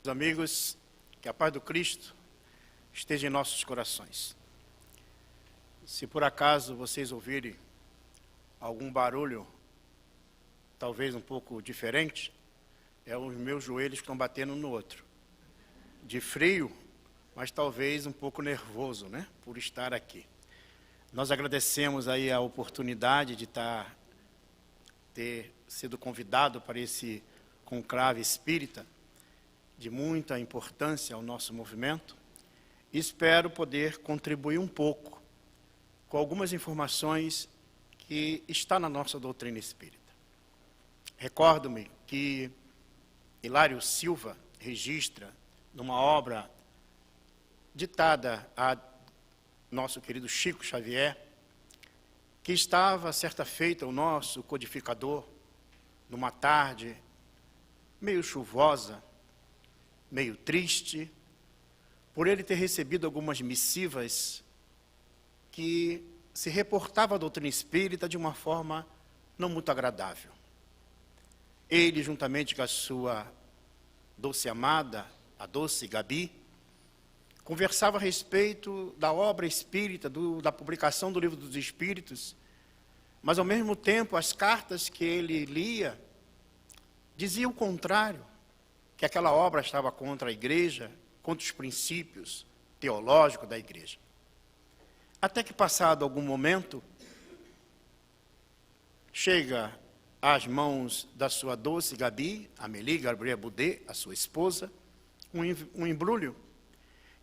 Amigos, que a paz do Cristo esteja em nossos corações. Se por acaso vocês ouvirem algum barulho, talvez um pouco diferente, é os meus joelhos que estão batendo no outro. De frio, mas talvez um pouco nervoso, né? Por estar aqui. Nós agradecemos aí a oportunidade de ter sido convidado para esse conclave espírita, de muita importância ao nosso movimento, e espero poder contribuir um pouco com algumas informações que está na nossa doutrina espírita. Recordo-me que Hilário Silva registra numa obra ditada a nosso querido Chico Xavier, que estava certa feita o nosso codificador, numa tarde meio chuvosa, meio triste, por ele ter recebido algumas missivas que se reportava à doutrina espírita de uma forma não muito agradável. Ele, juntamente com a sua doce amada, a doce Gabi, conversava a respeito da obra espírita, da publicação do Livro dos Espíritos, mas ao mesmo tempo as cartas que ele lia diziam o contrário, que aquela obra estava contra a igreja, contra os princípios teológicos da igreja. Até que, passado algum momento, chega às mãos da sua doce Gabi, Amélie Gabrielle Boudet, a sua esposa, um embrulho,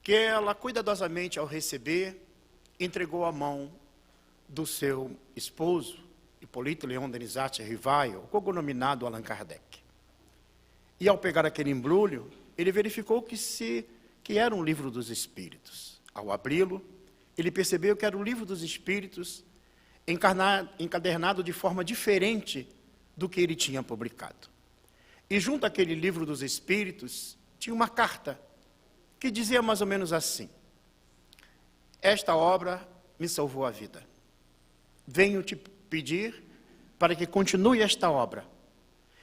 que ela, cuidadosamente, ao receber, entregou à mão do seu esposo, Hippolyte Léon Denisart Rivail, cognominado Allan Kardec. E ao pegar aquele embrulho, ele verificou que era um livro dos Espíritos. Ao abri-lo, ele percebeu que era o livro dos Espíritos, encadernado de forma diferente do que ele tinha publicado. E junto àquele livro dos Espíritos, tinha uma carta que dizia mais ou menos assim: esta obra me salvou a vida. Venho te pedir para que continue esta obra.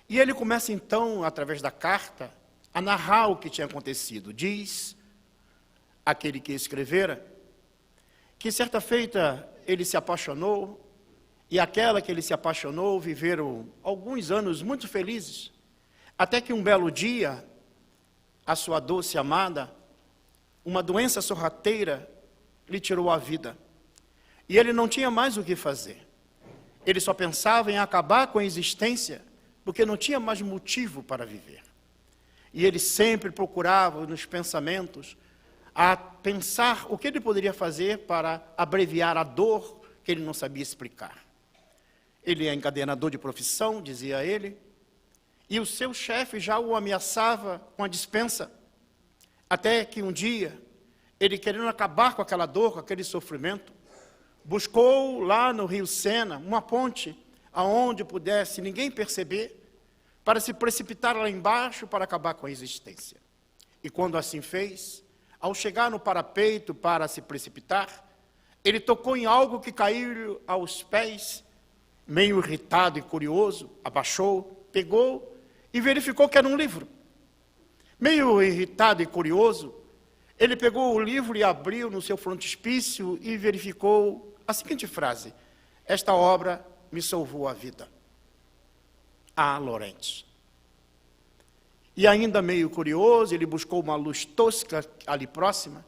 E ele começa então, através da carta, a narrar o que tinha acontecido. Diz aquele que escrevera que certa feita ele se apaixonou, e aquela que ele se apaixonou viveram alguns anos muito felizes, até que um belo dia, a sua doce amada, uma doença sorrateira, lhe tirou a vida. E ele não tinha mais o que fazer. Ele só pensava em acabar com a existência, porque não tinha mais motivo para viver. E ele sempre procurava, nos pensamentos, a pensar o que ele poderia fazer para abreviar a dor que ele não sabia explicar. Ele é encadenador de profissão, dizia ele, e o seu chefe já o ameaçava com a dispensa, até que um dia, ele, querendo acabar com aquela dor, com aquele sofrimento, buscou lá no rio Sena uma ponte aonde pudesse ninguém perceber, para se precipitar lá embaixo para acabar com a existência. E quando assim fez, ao chegar no parapeito para se precipitar, ele tocou em algo que caiu aos pés, meio irritado e curioso, abaixou, pegou e verificou que era um livro. Meio irritado e curioso, ele pegou o livro e abriu no seu frontispício e verificou a seguinte frase: esta obra me salvou a vida. A Lorente. E ainda meio curioso, ele buscou uma luz tosca ali próxima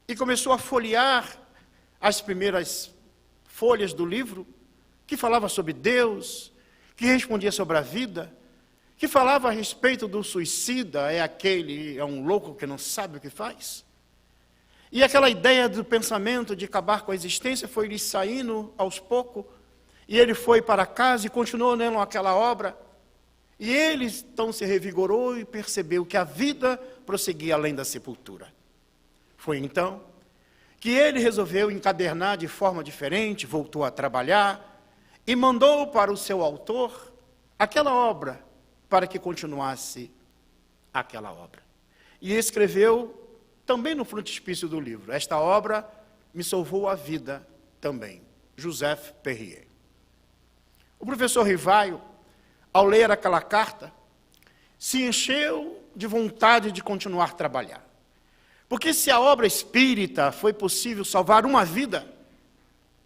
e começou a folhear as primeiras folhas do livro, que falava sobre Deus, que respondia sobre a vida, que falava a respeito do suicida, é um louco que não sabe o que faz. E aquela ideia do pensamento de acabar com a existência foi lhe saindo aos poucos, e ele foi para casa e continuou lendo aquela obra. E ele então se revigorou e percebeu que a vida prosseguia além da sepultura. Foi então que ele resolveu encadernar de forma diferente, voltou a trabalhar e mandou para o seu autor aquela obra para que continuasse aquela obra. E escreveu também no frontispício do livro: esta obra me salvou a vida também. Joseph Perrier. O professor Rivail, ao ler aquela carta, se encheu de vontade de continuar a trabalhar. Porque se a obra espírita foi possível salvar uma vida,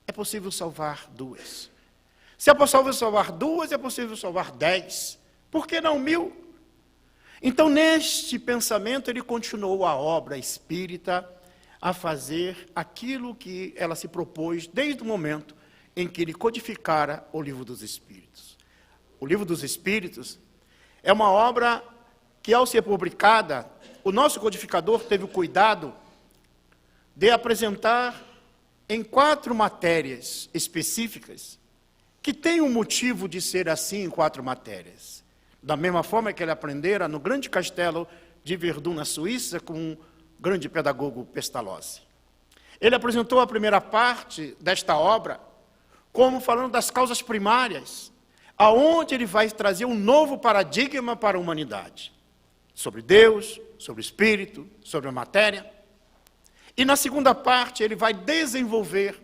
é possível salvar 2. Se é possível salvar 2, é possível salvar 10. Por que não 1000? Então, neste pensamento, ele continuou a obra espírita a fazer aquilo que ela se propôs desde o momento em que ele codificara o Livro dos Espíritos. O Livro dos Espíritos é uma obra que, ao ser publicada, o nosso codificador teve o cuidado de apresentar em 4 matérias específicas, que tem um motivo de ser assim em 4 matérias. Da mesma forma que ele aprendera no grande castelo de Verdun, na Suíça, com o grande pedagogo Pestalozzi. Ele apresentou a primeira parte desta obra como falando das causas primárias, aonde ele vai trazer um novo paradigma para a humanidade, sobre Deus, sobre o Espírito, sobre a matéria. E na segunda parte ele vai desenvolver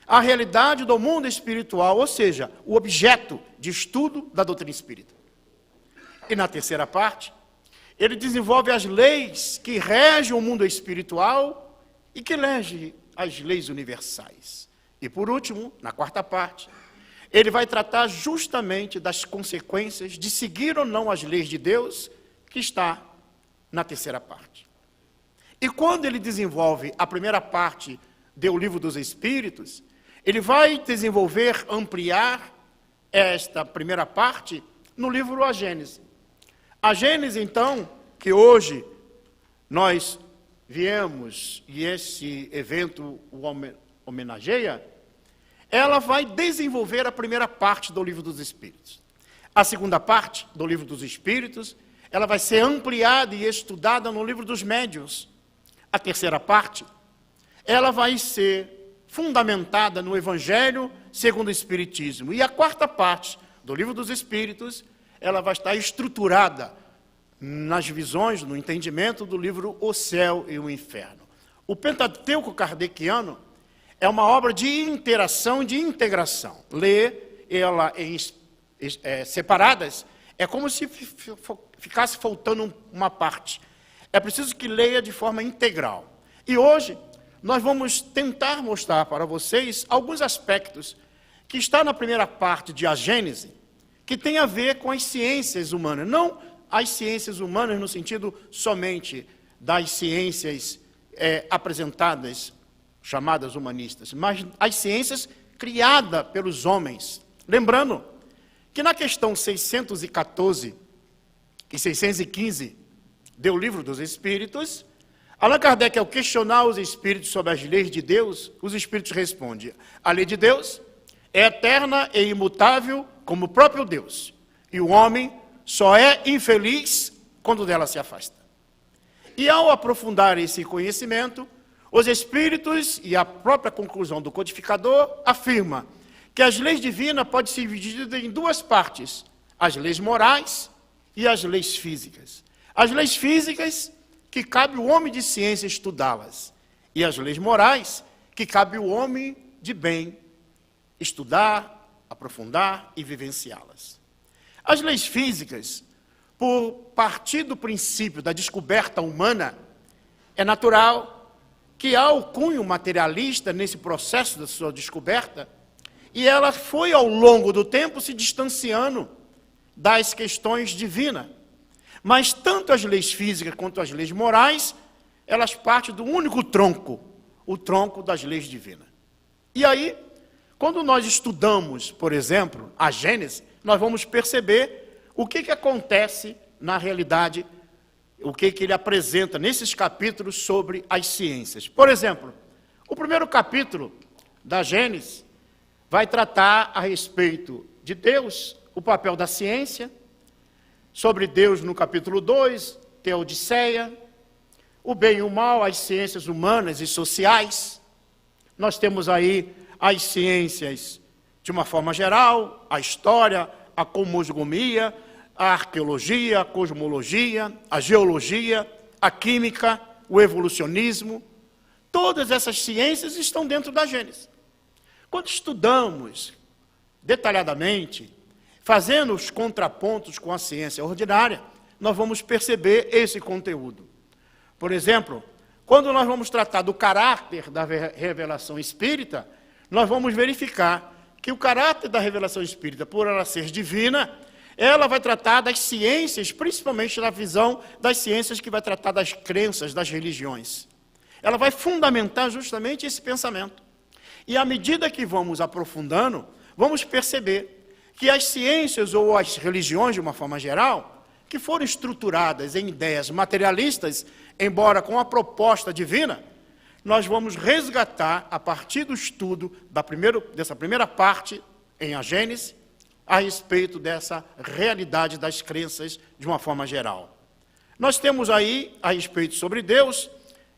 a realidade do mundo espiritual, ou seja, o objeto de estudo da doutrina espírita. E na terceira parte, ele desenvolve as leis que regem o mundo espiritual e que regem as leis universais. E por último, na quarta parte, ele vai tratar justamente das consequências de seguir ou não as leis de Deus, que está na terceira parte. E quando ele desenvolve a primeira parte do Livro dos Espíritos, ele vai desenvolver, ampliar esta primeira parte no livro A Gênese. A Gênese, então, que hoje nós viemos e esse evento o homenageia, ela vai desenvolver a primeira parte do Livro dos Espíritos. A segunda parte do Livro dos Espíritos, ela vai ser ampliada e estudada no Livro dos Médiuns. A terceira parte, ela vai ser fundamentada no Evangelho segundo o Espiritismo. E a quarta parte do Livro dos Espíritos, ela vai estar estruturada nas visões, no entendimento do livro O Céu e o Inferno. O Pentateuco kardeciano é uma obra de interação e de integração. Ler ela em separadas é como se ficasse faltando uma parte. É preciso que leia de forma integral. E hoje nós vamos tentar mostrar para vocês alguns aspectos que está na primeira parte de A Gênese, que tem a ver com as ciências humanas, não as ciências humanas no sentido somente das ciências apresentadas, chamadas humanistas, mas as ciências criadas pelos homens. Lembrando que na questão 614 e 615 do Livro dos Espíritos, Allan Kardec, ao questionar os espíritos sobre as leis de Deus, os espíritos respondem: a lei de Deus é eterna e imutável como o próprio Deus, e o homem só é infeliz quando dela se afasta. E ao aprofundar esse conhecimento, os espíritos e a própria conclusão do codificador afirma que as leis divinas podem ser divididas em 2 partes: as leis morais e as leis físicas. As leis físicas, que cabe o homem de ciência estudá-las, e as leis morais, que cabe o homem de bem estudar, aprofundar e vivenciá-las. As leis físicas, por partir do princípio da descoberta humana, é natural que há o cunho materialista nesse processo da sua descoberta, e ela foi ao longo do tempo se distanciando das questões divinas. Mas tanto as leis físicas quanto as leis morais, elas partem do único tronco, o tronco das leis divinas. E aí, quando nós estudamos, por exemplo, a Gênese, nós vamos perceber o que acontece na realidade, o que ele apresenta nesses capítulos sobre as ciências. Por exemplo, o primeiro capítulo da Gênese vai tratar a respeito de Deus, o papel da ciência. Sobre Deus, no capítulo 2, tem a Odisseia, o bem e o mal, as ciências humanas e sociais. Nós temos aí as ciências de uma forma geral, a história, a cosmogonia, a arqueologia, a cosmologia, a geologia, a química, o evolucionismo. Todas essas ciências estão dentro da Gênese. Quando estudamos detalhadamente, fazendo os contrapontos com a ciência ordinária, nós vamos perceber esse conteúdo. Por exemplo, quando nós vamos tratar do caráter da revelação espírita, nós vamos verificar que o caráter da revelação espírita, por ela ser divina, ela vai tratar das ciências, principalmente na visão das ciências que vai tratar das crenças, das religiões. Ela vai fundamentar justamente esse pensamento. E à medida que vamos aprofundando, vamos perceber que as ciências ou as religiões, de uma forma geral, que foram estruturadas em ideias materialistas, embora com a proposta divina, nós vamos resgatar, a partir do estudo dessa primeira parte, em A Gênese, a respeito dessa realidade das crenças de uma forma geral. Nós temos aí, a respeito sobre Deus,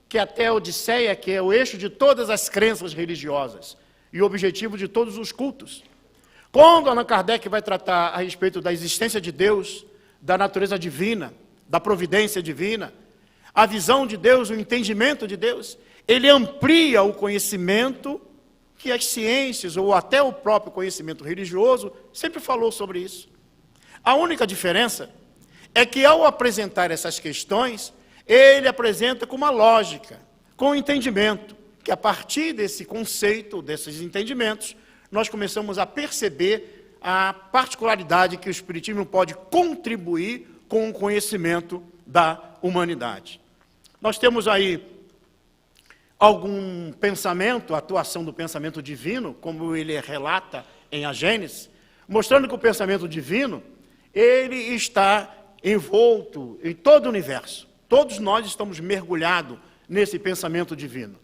que até a Odisseia, que é o eixo de todas as crenças religiosas e o objetivo de todos os cultos. Quando Allan Kardec vai tratar a respeito da existência de Deus, da natureza divina, da providência divina, a visão de Deus, o entendimento de Deus, ele amplia o conhecimento que as ciências, ou até o próprio conhecimento religioso, sempre falou sobre isso. A única diferença é que, ao apresentar essas questões, ele apresenta com uma lógica, com um entendimento, que a partir desse conceito, desses entendimentos, nós começamos a perceber a particularidade que o Espiritismo pode contribuir com o conhecimento da humanidade. Nós temos aí algum pensamento, a atuação do pensamento divino, como ele relata em A Gênese, mostrando que o pensamento divino, ele está envolto em todo o universo. Todos nós estamos mergulhados nesse pensamento divino.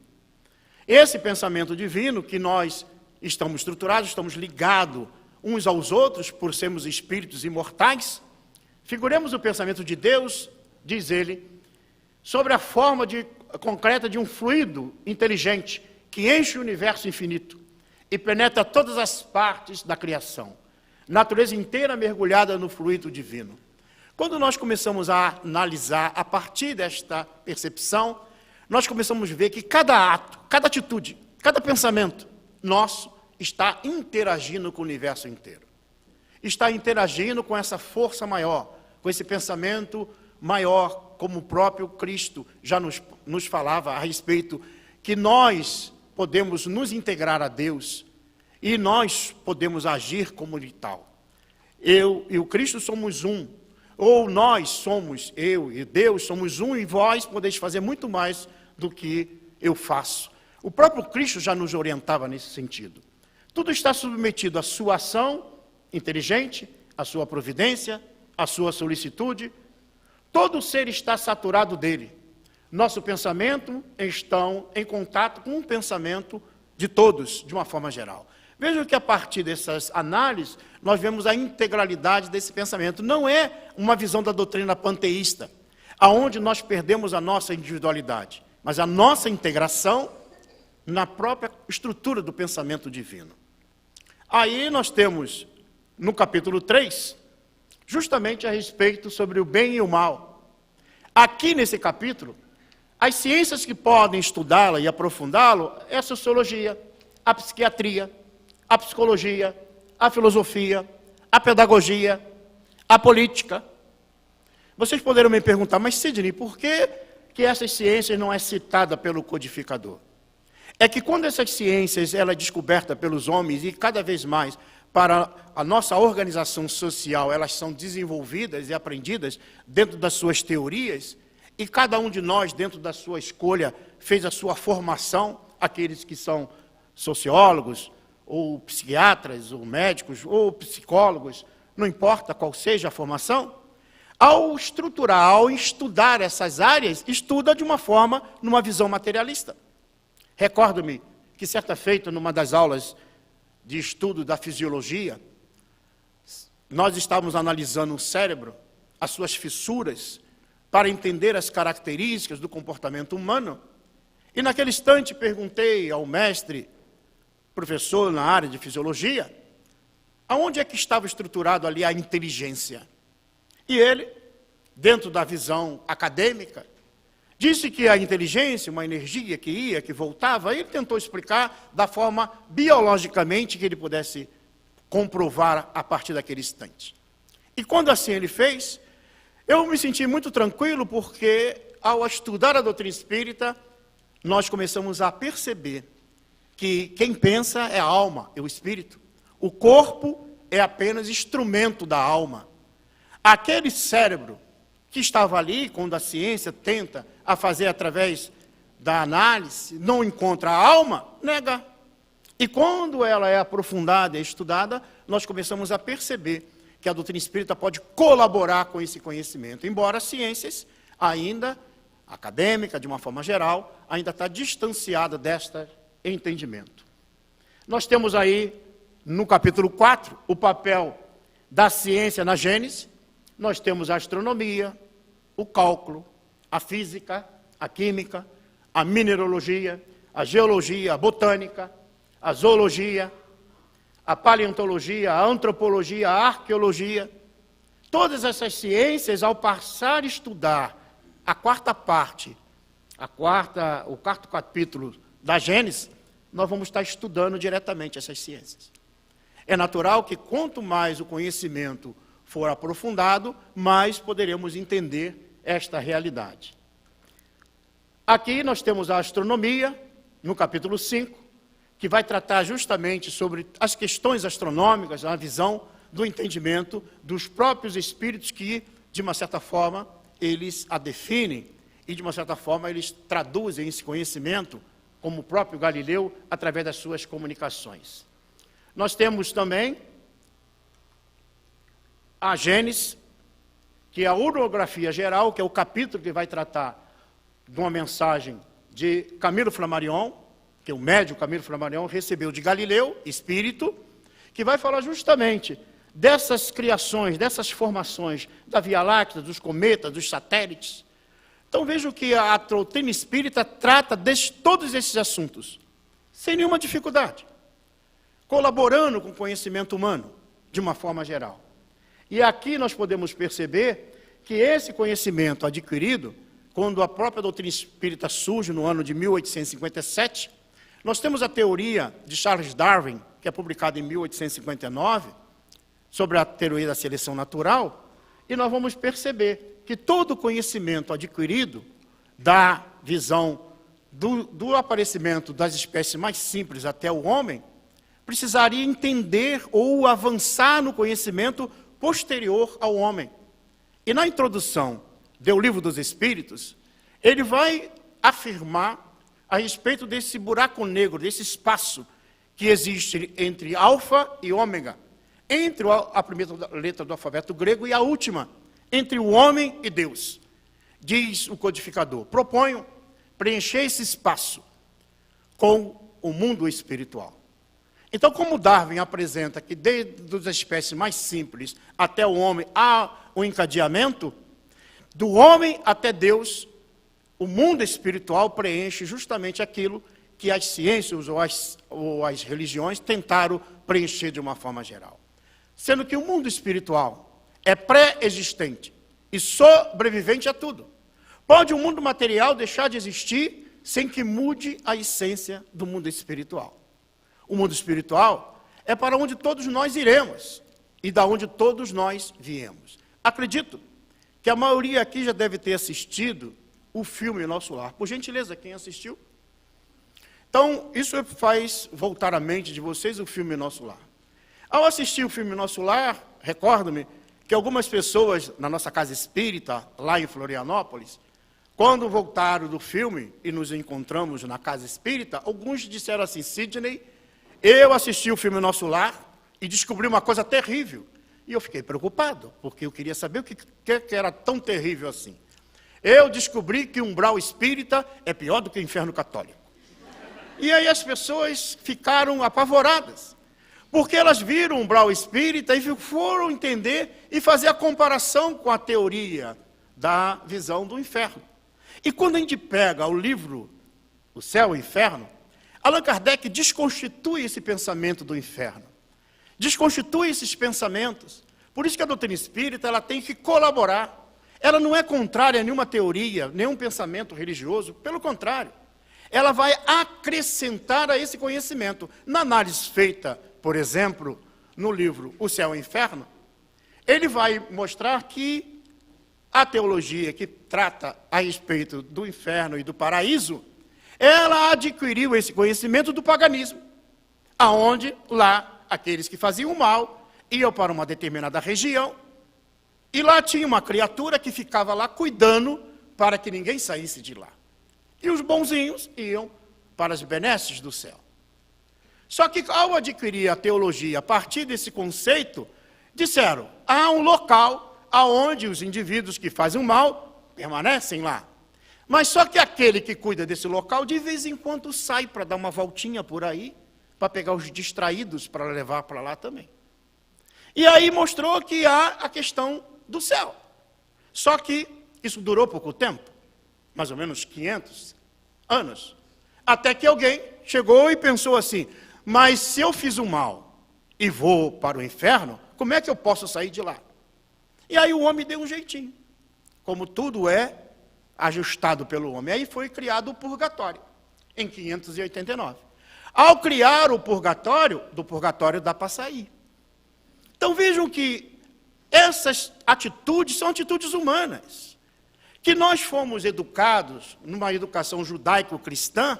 Esse pensamento divino, que nós estamos estruturados, estamos ligados uns aos outros, por sermos espíritos imortais, figuremos o pensamento de Deus, diz ele, sobre a forma concreta de um fluido inteligente que enche o universo infinito e penetra todas as partes da criação. Natureza inteira mergulhada no fluido divino. Quando nós começamos a analisar a partir desta percepção, nós começamos a ver que cada ato, cada atitude, cada pensamento nosso está interagindo com o universo inteiro. Está interagindo com essa força maior, com esse pensamento maior, como o próprio Cristo já nos falava a respeito, que nós podemos nos integrar a Deus e nós podemos agir como tal. Eu e o Cristo somos um, ou nós somos, eu e Deus somos um, e vós podeis fazer muito mais do que eu faço. O próprio Cristo já nos orientava nesse sentido. Tudo está submetido à sua ação inteligente, à sua providência, à sua solicitude. Todo ser está saturado dele. Nosso pensamento está em contato com o pensamento de todos, de uma forma geral. Vejam que a partir dessas análises, nós vemos a integralidade desse pensamento. Não é uma visão da doutrina panteísta, aonde nós perdemos a nossa individualidade, mas a nossa integração na própria estrutura do pensamento divino. Aí nós temos, no capítulo 3, justamente a respeito sobre o bem e o mal. Aqui nesse capítulo, as ciências que podem estudá-la e aprofundá-lo é a sociologia, a psiquiatria, a psicologia, a filosofia, a pedagogia, a política. Vocês poderiam me perguntar, mas Sidney, por que essas ciências não é citada pelo codificador? É que quando essas ciências ela é descoberta pelos homens e cada vez mais para a nossa organização social, elas são desenvolvidas e aprendidas dentro das suas teorias, e cada um de nós, dentro da sua escolha, fez a sua formação, aqueles que são sociólogos, ou psiquiatras, ou médicos, ou psicólogos, não importa qual seja a formação, ao estruturar, ao estudar essas áreas, estuda de uma forma, numa visão materialista. Recordo-me que certa feita, numa das aulas de estudo da fisiologia, nós estávamos analisando o cérebro, as suas fissuras, para entender as características do comportamento humano. E naquele instante perguntei ao mestre, professor na área de fisiologia, aonde é que estava estruturado ali a inteligência? E ele, dentro da visão acadêmica, disse que a inteligência, uma energia que ia, que voltava, ele tentou explicar da forma biologicamente que ele pudesse comprovar a partir daquele instante. E quando assim ele fez, Eu me senti muito tranquilo porque, ao estudar a doutrina espírita, nós começamos a perceber que quem pensa é a alma, é o espírito. O corpo é apenas instrumento da alma. Aquele cérebro que estava ali, quando a ciência tenta a fazer através da análise, não encontra a alma, nega. E quando ela é aprofundada e estudada, nós começamos a perceber que a doutrina espírita pode colaborar com esse conhecimento, embora as ciências ainda, acadêmica, de uma forma geral, ainda está distanciada deste entendimento. Nós temos aí, no capítulo 4, o papel da ciência na Gênese. Nós temos a astronomia, o cálculo, a física, a química, a mineralogia, a geologia, a botânica, a zoologia, a paleontologia, a antropologia, a arqueologia. Todas essas ciências, ao passar a estudar a quarta parte, o quarto capítulo da Gênesis, nós vamos estar estudando diretamente essas ciências. É natural que quanto mais o conhecimento for aprofundado, mais poderemos entender esta realidade. Aqui nós temos a astronomia, no capítulo 5, que vai tratar justamente sobre as questões astronômicas, a visão do entendimento dos próprios espíritos que, de uma certa forma, eles a definem e, de uma certa forma, eles traduzem esse conhecimento, como o próprio Galileu, através das suas comunicações. Nós temos também a Gênesis, que é a orografia geral, que é o capítulo que vai tratar de uma mensagem de Camilo Flammarion, que o médium Camilo Flammarion recebeu de Galileu, espírito, que vai falar justamente dessas criações, dessas formações da Via Láctea, dos cometas, dos satélites. Então vejam que a doutrina espírita trata de todos esses assuntos, sem nenhuma dificuldade, colaborando com o conhecimento humano, de uma forma geral. E aqui nós podemos perceber que esse conhecimento adquirido, quando a própria doutrina espírita surge no ano de 1857, nós temos a teoria de Charles Darwin, que é publicada em 1859, sobre a teoria da seleção natural, e nós vamos perceber que todo o conhecimento adquirido da visão do aparecimento das espécies mais simples até o homem, precisaria entender ou avançar no conhecimento posterior ao homem. E na introdução do Livro dos Espíritos, ele vai afirmar a respeito desse buraco negro, desse espaço que existe entre alfa e ômega, entre a primeira letra do alfabeto grego e a última, entre o homem e Deus. Diz o codificador: proponho preencher esse espaço com o mundo espiritual. Então, como Darwin apresenta que desde as espécies mais simples até o homem há um encadeamento, do homem até Deus, o mundo espiritual preenche justamente aquilo que as ciências ou as religiões tentaram preencher de uma forma geral. Sendo que o mundo espiritual é pré-existente e sobrevivente a tudo. Pode o mundo material deixar de existir sem que mude a essência do mundo espiritual. O mundo espiritual é para onde todos nós iremos e da onde todos nós viemos. Acredito que a maioria aqui já deve ter assistido o filme Nosso Lar. Por gentileza, quem assistiu? Então, isso faz voltar à mente de vocês o filme Nosso Lar. Ao assistir o filme Nosso Lar, recordo-me que algumas pessoas na nossa casa espírita, lá em Florianópolis, quando voltaram do filme e nos encontramos na casa espírita, alguns disseram assim: Sidney, eu assisti o filme Nosso Lar e descobri uma coisa terrível. E eu fiquei preocupado, porque eu queria saber o que era tão terrível assim. Eu descobri que o umbral espírita é pior do que o inferno católico. E aí as pessoas ficaram apavoradas, porque elas viram o umbral espírita e foram entender e fazer a comparação com a teoria da visão do inferno. E quando a gente pega o livro O Céu e o Inferno, Allan Kardec desconstitui esse pensamento do inferno. Desconstitui esses pensamentos. Por isso que a doutrina espírita ela tem que colaborar. Ela não é contrária a nenhuma teoria, nenhum pensamento religioso. Pelo contrário, ela vai acrescentar a esse conhecimento. Na análise feita, por exemplo, no livro O Céu e o Inferno, ele vai mostrar que a teologia que trata a respeito do inferno e do paraíso, ela adquiriu esse conhecimento do paganismo, aonde lá aqueles que faziam o mal iam para uma determinada região, e lá tinha uma criatura que ficava lá cuidando para que ninguém saísse de lá. E os bonzinhos iam para as benesses do céu. Só que ao adquirir a teologia a partir desse conceito, disseram, há um local aonde os indivíduos que fazem o mal permanecem lá. Mas só que aquele que cuida desse local, de vez em quando sai para dar uma voltinha por aí, para pegar os distraídos para levar para lá também. E aí mostrou que há a questão do céu. Só que isso durou pouco tempo, mais ou menos 500 anos, até que alguém chegou e pensou assim, mas se eu fiz o mal e vou para o inferno, como é que eu posso sair de lá? E aí o homem deu um jeitinho, como tudo é ajustado pelo homem. Aí foi criado o purgatório, em 589. Ao criar o purgatório, do purgatório dá para sair. Então vejam que essas atitudes são atitudes humanas, que nós fomos educados numa educação judaico-cristã,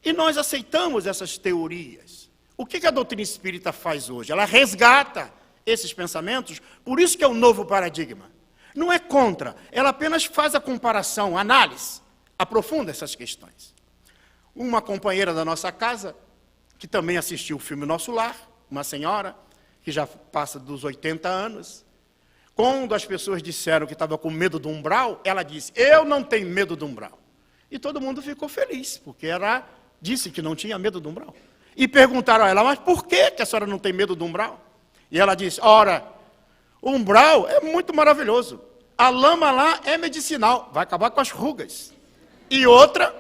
e nós aceitamos essas teorias. O que a doutrina espírita faz hoje? Ela resgata esses pensamentos, por isso que é o novo paradigma. Não é contra, ela apenas faz a comparação, a análise, aprofunda essas questões. Uma companheira da nossa casa, que também assistiu o filme Nosso Lar, uma senhora, que já passa dos 80 anos, quando as pessoas disseram que estava com medo do umbral, ela disse, eu não tenho medo do umbral. E todo mundo ficou feliz, porque ela disse que não tinha medo do umbral. E perguntaram a ela, mas por que a senhora não tem medo do umbral? E ela disse, ora, o umbral é muito maravilhoso. A lama lá é medicinal, vai acabar com as rugas. E outra,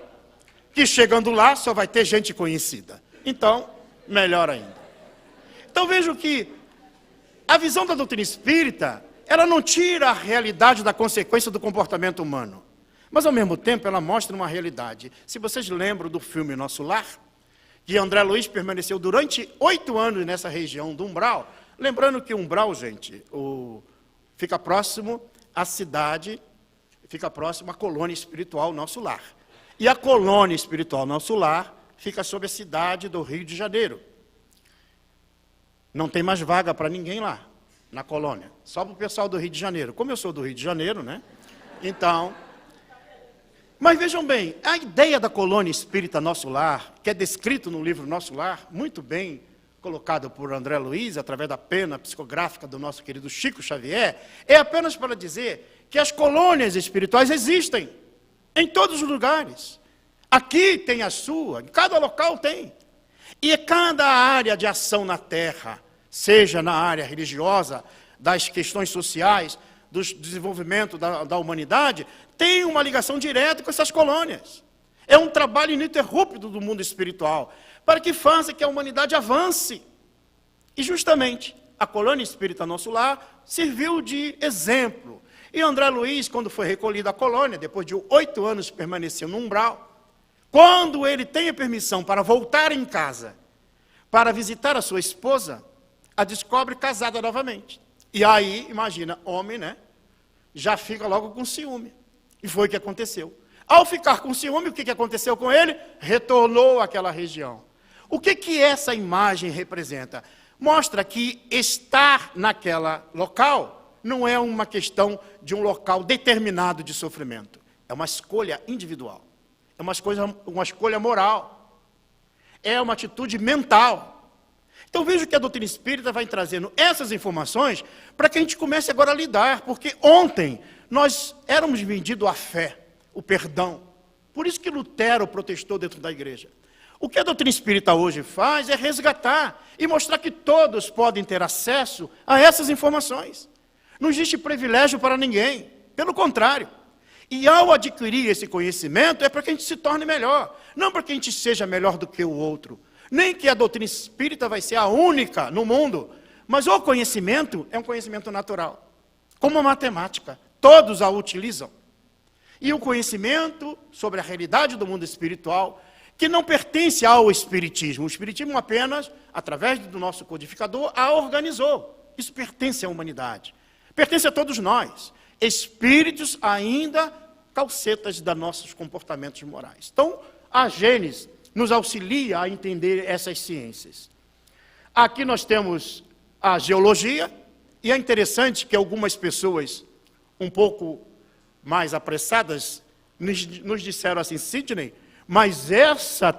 que chegando lá só vai ter gente conhecida. Então, melhor ainda. Então vejo que a visão da doutrina espírita, ela não tira a realidade da consequência do comportamento humano. Mas, ao mesmo tempo, ela mostra uma realidade. Se vocês lembram do filme Nosso Lar, que André Luiz permaneceu durante 8 anos nessa região do umbral, lembrando que o umbral, gente, fica próximo à cidade, fica próximo à colônia espiritual Nosso Lar. E a colônia espiritual Nosso Lar fica sobre a cidade do Rio de Janeiro. Não tem mais vaga para ninguém lá, na colônia. Só para o pessoal do Rio de Janeiro. Como eu sou do Rio de Janeiro, né? Então... Mas vejam bem, a ideia da colônia espírita Nosso Lar, que é descrito no livro Nosso Lar, muito bem colocado por André Luiz, através da pena psicográfica do nosso querido Chico Xavier, é apenas para dizer que as colônias espirituais existem em todos os lugares. Aqui tem a sua, em cada local tem. E cada área de ação na Terra, seja na área religiosa, das questões sociais, do desenvolvimento da humanidade, tem uma ligação direta com essas colônias. É um trabalho ininterrupto do mundo espiritual, para que faça que a humanidade avance. E justamente, a colônia espírita Nosso Lar serviu de exemplo. E André Luiz, quando foi recolhido à colônia, depois de 8 anos permanecendo no umbral, quando ele tem a permissão para voltar em casa, para visitar a sua esposa, a descobre casada novamente. E aí, imagina, homem, né? Já fica logo com ciúme. E foi o que aconteceu. Ao ficar com ciúme, o que aconteceu com ele? Retornou àquela região. O que essa imagem representa? Mostra que estar naquela local não é uma questão de um local determinado de sofrimento. É uma escolha individual. É uma escolha moral. É uma atitude mental. Então vejo que a doutrina espírita vai trazendo essas informações para que a gente comece agora a lidar, porque ontem nós éramos vendidos à fé, o perdão. Por isso que Lutero protestou dentro da igreja. O que a doutrina espírita hoje faz é resgatar e mostrar que todos podem ter acesso a essas informações. Não existe privilégio para ninguém, pelo contrário. E ao adquirir esse conhecimento é para que a gente se torne melhor, não para que a gente seja melhor do que o outro. Nem que a doutrina espírita vai ser a única no mundo, mas o conhecimento é um conhecimento natural, como a matemática, todos a utilizam. E o conhecimento sobre a realidade do mundo espiritual, que não pertence ao espiritismo. O espiritismo apenas, através do nosso codificador, a organizou. Isso pertence à humanidade, pertence a todos nós. espíritos ainda calcetas dos nossos comportamentos morais. Então, a Gênesis nos auxilia a entender essas ciências. Aqui nós temos a geologia, e é interessante que algumas pessoas um pouco mais apressadas nos disseram assim: Sidney, mas essa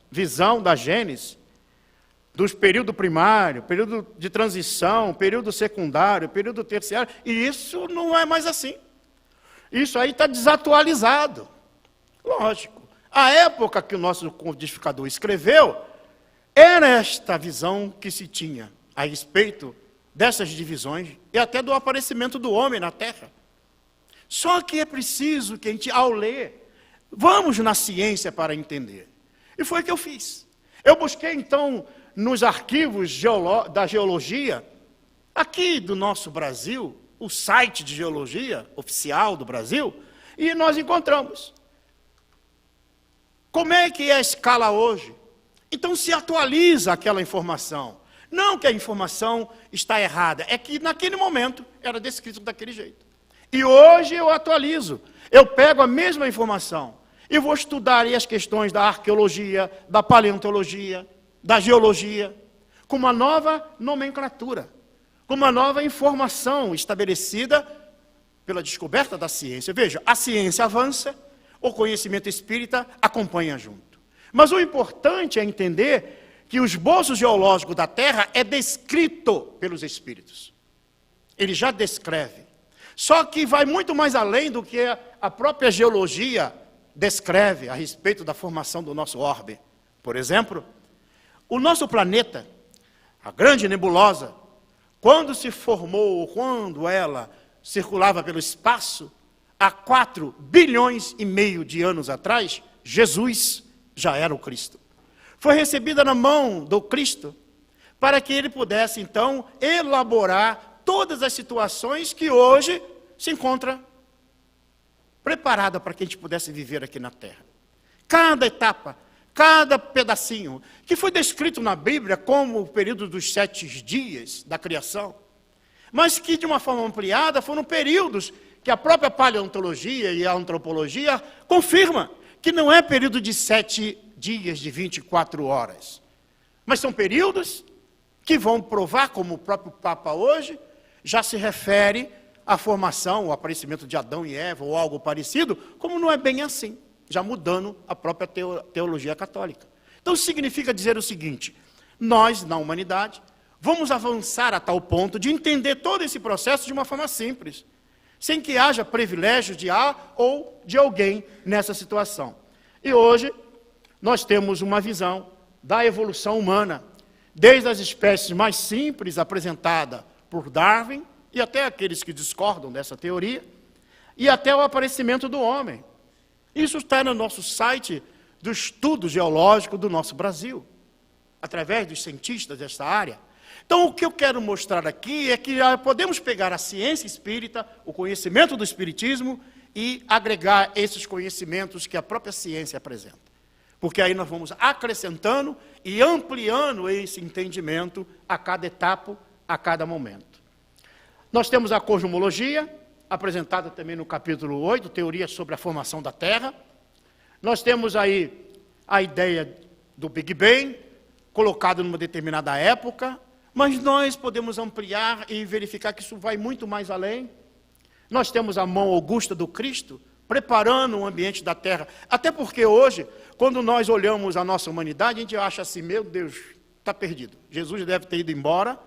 visão da Gênesis, dos período primário, período de transição, período secundário, período terciário, e isso não é mais assim. Isso aí está desatualizado. Lógico. A época que o nosso codificador escreveu, era esta visão que se tinha a respeito dessas divisões e até do aparecimento do homem na Terra. Só que é preciso que a gente, ao ler, vamos na ciência para entender. E foi o que eu fiz. Eu busquei, então, nos arquivos da geologia, aqui do nosso Brasil, o site de geologia oficial do Brasil, e nós encontramos. Como é que é a escala hoje? Então se atualiza aquela informação. Não que a informação está errada, é que naquele momento era descrito daquele jeito. E hoje eu atualizo. Eu pego a mesma informação e vou estudar aí as questões da arqueologia, da paleontologia, da geologia, com uma nova nomenclatura, com uma nova informação estabelecida pela descoberta da ciência. Veja, a ciência avança, o conhecimento espírita acompanha junto. Mas o importante é entender que o esboço geológico da Terra é descrito pelos espíritos. Ele já descreve. Só que vai muito mais além do que a própria geologia descreve a respeito da formação do nosso orbe. Por exemplo, o nosso planeta, a grande nebulosa, quando se formou, quando ela circulava pelo espaço, há 4,5 bilhões de anos atrás, Jesus já era o Cristo. Foi recebida na mão do Cristo, para que ele pudesse, então, elaborar todas as situações que hoje se encontra preparada para que a gente pudesse viver aqui na Terra. Cada etapa, cada pedacinho, que foi descrito na Bíblia como o período dos 7 dias da criação, mas que de uma forma ampliada foram períodos que a própria paleontologia e a antropologia confirma que não é período de 7 dias de 24 horas, mas são períodos que vão provar, como o próprio Papa hoje já se refere à formação, o aparecimento de Adão e Eva ou algo parecido, como não é bem assim, já mudando a própria teologia católica. Então significa dizer o seguinte: nós, na humanidade, vamos avançar a tal ponto de entender todo esse processo de uma forma simples, sem que haja privilégio de A ou de alguém nessa situação. E hoje, nós temos uma visão da evolução humana, desde as espécies mais simples, apresentada por Darwin, e até aqueles que discordam dessa teoria, e até o aparecimento do homem. Isso está no nosso site do estudo geológico do nosso Brasil, através dos cientistas desta área. Então, o que eu quero mostrar aqui é que podemos pegar a ciência espírita, o conhecimento do espiritismo, e agregar esses conhecimentos que a própria ciência apresenta. Porque aí nós vamos acrescentando e ampliando esse entendimento a cada etapa, a cada momento. Nós temos a cosmologia, apresentada também no capítulo 8, teoria sobre a formação da Terra. Nós temos aí a ideia do Big Bang, colocado numa determinada época, mas nós podemos ampliar e verificar que isso vai muito mais além. Nós temos a mão augusta do Cristo, preparando o ambiente da Terra. Até porque hoje, quando nós olhamos a nossa humanidade, a gente acha assim: meu Deus, está perdido. Jesus deve ter ido embora,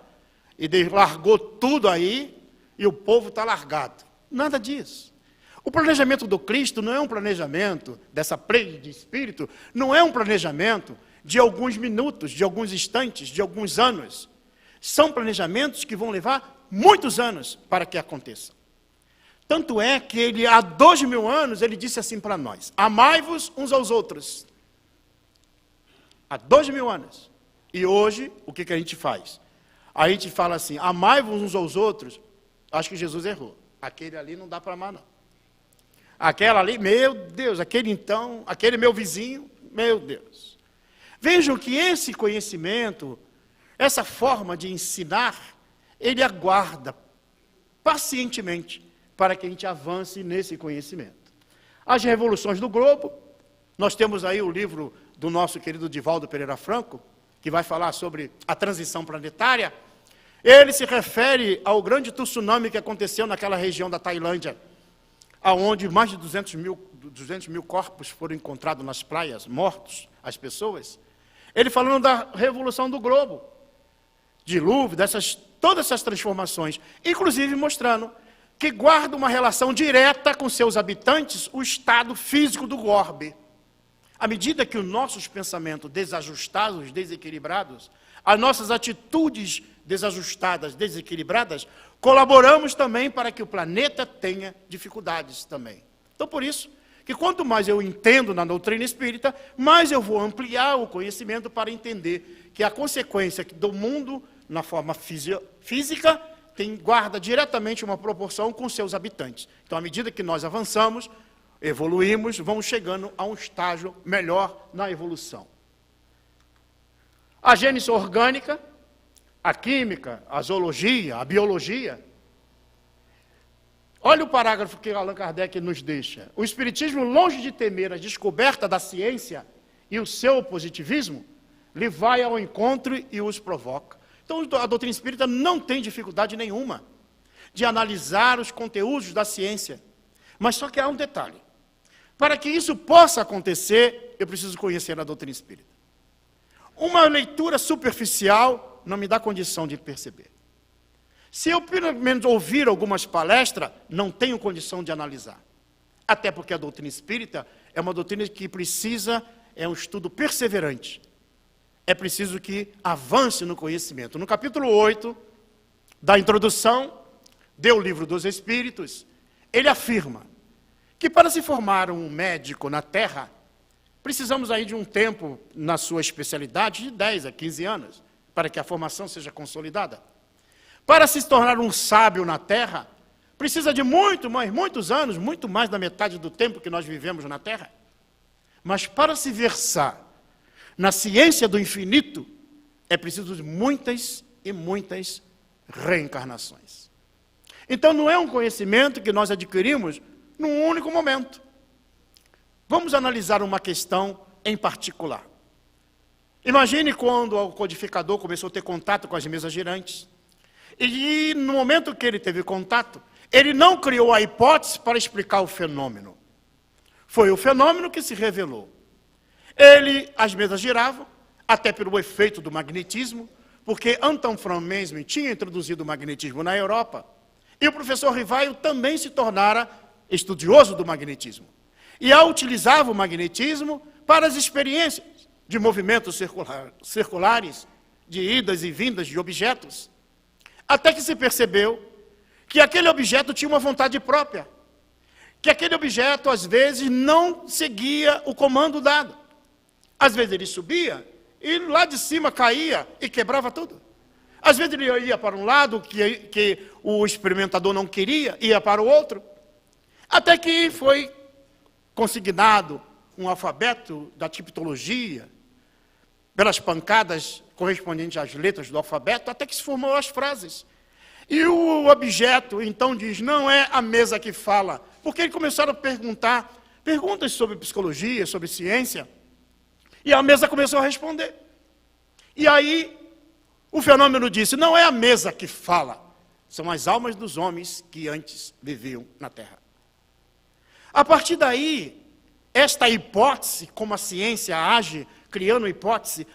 e largou tudo aí, e o povo está largado. Nada disso. O planejamento do Cristo não é um planejamento dessa play de espírito, não é um planejamento de alguns minutos, de alguns instantes, de alguns anos. São planejamentos que vão levar muitos anos para que aconteçam. Tanto é que ele, há 2000 anos, ele disse assim para nós: amai-vos uns aos outros. Há 2000 anos. E hoje, o que a gente faz? A gente fala assim: amai-vos uns aos outros. Acho que Jesus errou. Aquele ali não dá para amar, não. Aquela ali, meu Deus, aquele então, aquele meu vizinho, meu Deus. Vejam que esse conhecimento, essa forma de ensinar, ele aguarda pacientemente para que a gente avance nesse conhecimento. As revoluções do globo, nós temos aí o livro do nosso querido Divaldo Pereira Franco, que vai falar sobre a transição planetária. Ele se refere ao grande tsunami que aconteceu naquela região da Tailândia, onde mais de 200 mil corpos foram encontrados nas praias, mortos, as pessoas. Ele falando da revolução do globo, dilúvio, todas essas transformações, inclusive mostrando que guarda uma relação direta com seus habitantes, o estado físico do orbe. À medida que os nossos pensamentos desajustados, desequilibrados, as nossas atitudes desajustadas, desequilibradas, colaboramos também para que o planeta tenha dificuldades também. Então, por isso, que quanto mais eu entendo na doutrina espírita, mais eu vou ampliar o conhecimento para entender que a consequência do mundo, na forma física, guarda diretamente uma proporção com seus habitantes. Então, à medida que nós avançamos, evoluímos, vamos chegando a um estágio melhor na evolução. A gênese orgânica, a química, a zoologia, a biologia. Olha o parágrafo que Allan Kardec nos deixa. O Espiritismo, longe de temer a descoberta da ciência e o seu positivismo, lhe vai ao encontro e os provoca. Então, a doutrina espírita não tem dificuldade nenhuma de analisar os conteúdos da ciência. Mas só que há um detalhe. Para que isso possa acontecer, eu preciso conhecer a doutrina espírita. Uma leitura superficial não me dá condição de perceber. Se eu, pelo menos, ouvir algumas palestras, não tenho condição de analisar. Até porque a doutrina espírita é uma doutrina que é um estudo perseverante. É preciso que avance no conhecimento. No capítulo 8 da introdução do Livro dos Espíritos, ele afirma que para se formar um médico na Terra, precisamos aí de um tempo, na sua especialidade, de 10 a 15 anos, para que a formação seja consolidada. Para se tornar um sábio na Terra, precisa de muitos anos, muito mais da metade do tempo que nós vivemos na Terra. Mas para se versar na ciência do infinito, é preciso de muitas e muitas reencarnações. Então não é um conhecimento que nós adquirimos num único momento. Vamos analisar uma questão em particular. Imagine quando o codificador começou a ter contato com as mesas girantes. E no momento que ele teve contato, ele não criou a hipótese para explicar o fenômeno. Foi o fenômeno que se revelou. As mesas giravam, até pelo efeito do magnetismo, porque Anton von Mesmer tinha introduzido o magnetismo na Europa, e o professor Rivaio também se tornara estudioso do magnetismo. E utilizava o magnetismo para as experiências de movimentos circulares, de idas e vindas de objetos, até que se percebeu que aquele objeto tinha uma vontade própria, que aquele objeto, às vezes, não seguia o comando dado. Às vezes ele subia e lá de cima caía e quebrava tudo. Às vezes ele ia para um lado que o experimentador não queria, ia para o outro. Até que foi consignado um alfabeto da tipologia, pelas pancadas correspondentes às letras do alfabeto, até que se formou as frases. E o objeto, então, diz, não é a mesa que fala, porque eles começaram a perguntar perguntas sobre psicologia, sobre ciência, e a mesa começou a responder. E aí, o fenômeno disse, não é a mesa que fala, são as almas dos homens que antes viviam na Terra. A partir daí, esta hipótese, como a ciência age, criando hipótese,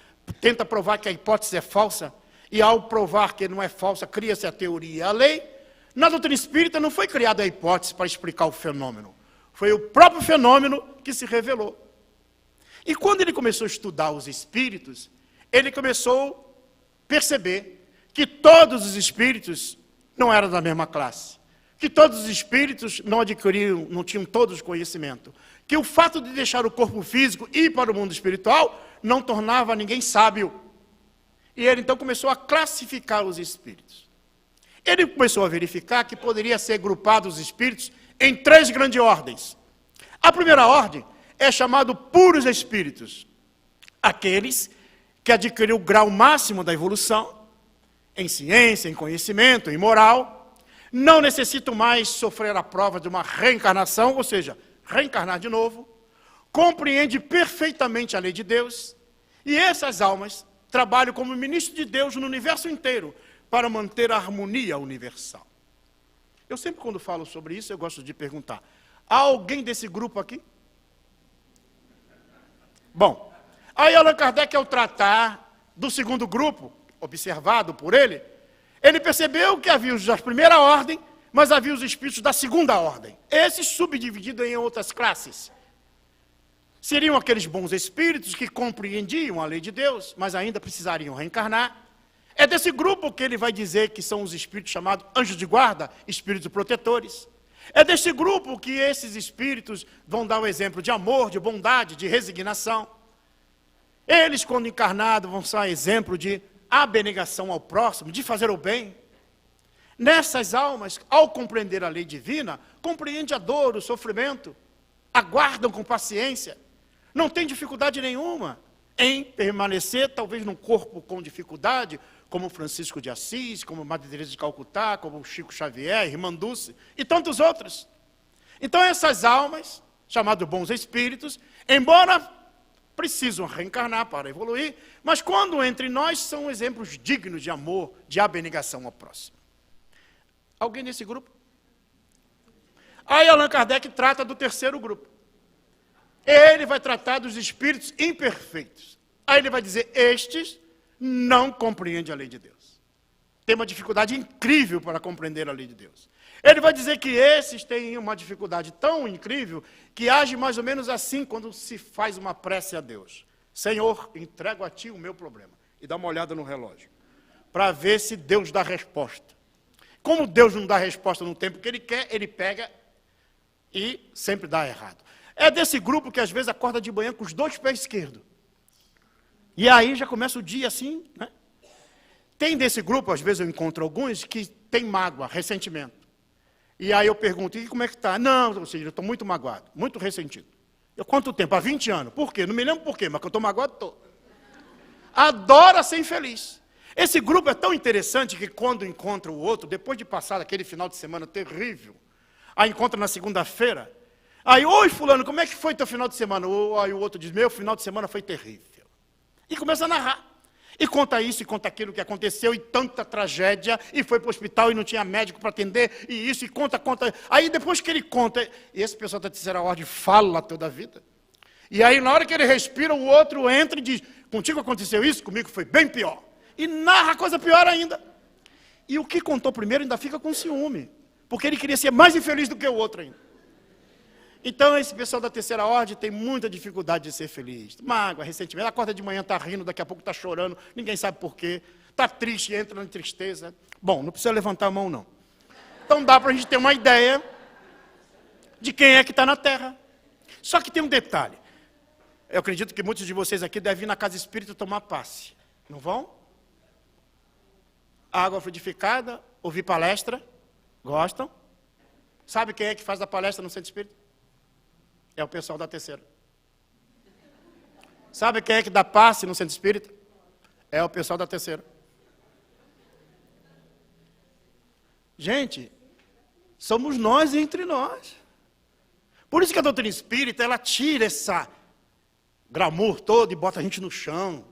tenta provar que a hipótese é falsa, e ao provar que não é falsa, cria-se a teoria e a lei. Na doutrina espírita não foi criada a hipótese para explicar o fenômeno, foi o próprio fenômeno que se revelou. E quando ele começou a estudar os espíritos, ele começou a perceber que todos os espíritos não eram da mesma classe, que todos os espíritos não adquiriam, não tinham todos conhecimento, que o fato de deixar o corpo físico e ir para o mundo espiritual não tornava ninguém sábio. E ele então começou a classificar os espíritos. Ele começou a verificar que poderia ser agrupado os espíritos em 3 grandes ordens. A primeira ordem é chamado puros espíritos, aqueles que adquiriram o grau máximo da evolução, em ciência, em conhecimento, em moral, não necessitam mais sofrer a prova de uma reencarnação, ou seja, reencarnar de novo, compreende perfeitamente a lei de Deus, e essas almas trabalham como ministro de Deus no universo inteiro, para manter a harmonia universal. Eu sempre, quando falo sobre isso, eu gosto de perguntar, há alguém desse grupo aqui? Bom, aí Allan Kardec, ao tratar do segundo grupo, observado por ele percebeu que havia os da primeira ordem, mas havia os espíritos da segunda ordem. Esses subdivididos em outras classes. Seriam aqueles bons espíritos que compreendiam a lei de Deus, mas ainda precisariam reencarnar. É desse grupo que ele vai dizer que são os espíritos chamados anjos de guarda, espíritos protetores. É desse grupo que esses espíritos vão dar o exemplo de amor, de bondade, de resignação. Eles, quando encarnados, vão ser exemplo de abnegação ao próximo, de fazer o bem. Nessas almas, ao compreender a lei divina, compreende a dor, o sofrimento, aguardam com paciência, não tem dificuldade nenhuma em permanecer, talvez num corpo com dificuldade, como Francisco de Assis, como Madre Teresa de Calcutá, como Chico Xavier, Irmã Dulce e tantos outros. Então essas almas, chamadas bons espíritos, embora precisam reencarnar para evoluir, mas quando entre nós são exemplos dignos de amor, de abnegação ao próximo. Alguém nesse grupo? Aí Allan Kardec trata do terceiro grupo. Ele vai tratar dos espíritos imperfeitos. Aí ele vai dizer, estes não compreendem a lei de Deus. Tem uma dificuldade incrível para compreender a lei de Deus. Ele vai dizer que esses têm uma dificuldade tão incrível que age mais ou menos assim quando se faz uma prece a Deus. Senhor, entrego a Ti o meu problema. E dá uma olhada no relógio, para ver se Deus dá resposta. Como Deus não dá resposta no tempo que Ele quer, Ele pega e sempre dá errado. É desse grupo que às vezes acorda de manhã com os dois pés esquerdos. E aí já começa o dia assim, né? Tem desse grupo, às vezes eu encontro alguns, que tem mágoa, ressentimento. E aí eu pergunto, e como é que está? Não, ou seja, eu estou muito magoado, muito ressentido. Eu, quanto tempo? Há 20 anos. Por quê? Não me lembro por quê, mas que eu estou magoado, estou. Adora ser infeliz. Esse grupo é tão interessante que quando encontra o outro, depois de passar aquele final de semana terrível, aí encontra na segunda-feira, aí, oi fulano, como é que foi teu final de semana? Aí o outro diz, meu final de semana foi terrível. E começa a narrar. E conta isso, e conta aquilo que aconteceu, e tanta tragédia, e foi para o hospital e não tinha médico para atender, e isso, e conta. Aí depois que ele conta, e esse pessoal da terceira ordem fala toda a vida. E aí na hora que ele respira, o outro entra e diz, contigo aconteceu isso, comigo foi bem pior. E narra coisa pior ainda. E o que contou primeiro ainda fica com ciúme, porque ele queria ser mais infeliz do que o outro ainda. Então, esse pessoal da terceira ordem tem muita dificuldade de ser feliz. Mágoa, ressentimento, acorda de manhã, está rindo, daqui a pouco está chorando, ninguém sabe por quê. Está triste, entra na tristeza. Bom, não precisa levantar a mão, não. Então, dá para a gente ter uma ideia de quem é que está na Terra. Só que tem um detalhe. Eu acredito que muitos de vocês aqui devem ir na casa espírita tomar passe. Não vão? Água frutificada, ouvir palestra. Gostam? Sabe quem é que faz a palestra no centro espírita? É o pessoal da terceira. Sabe quem é que dá passe no centro espírita? É o pessoal da terceira. Gente, somos nós entre nós. Por isso que a doutrina espírita, ela tira essa glamour todo e bota a gente no chão.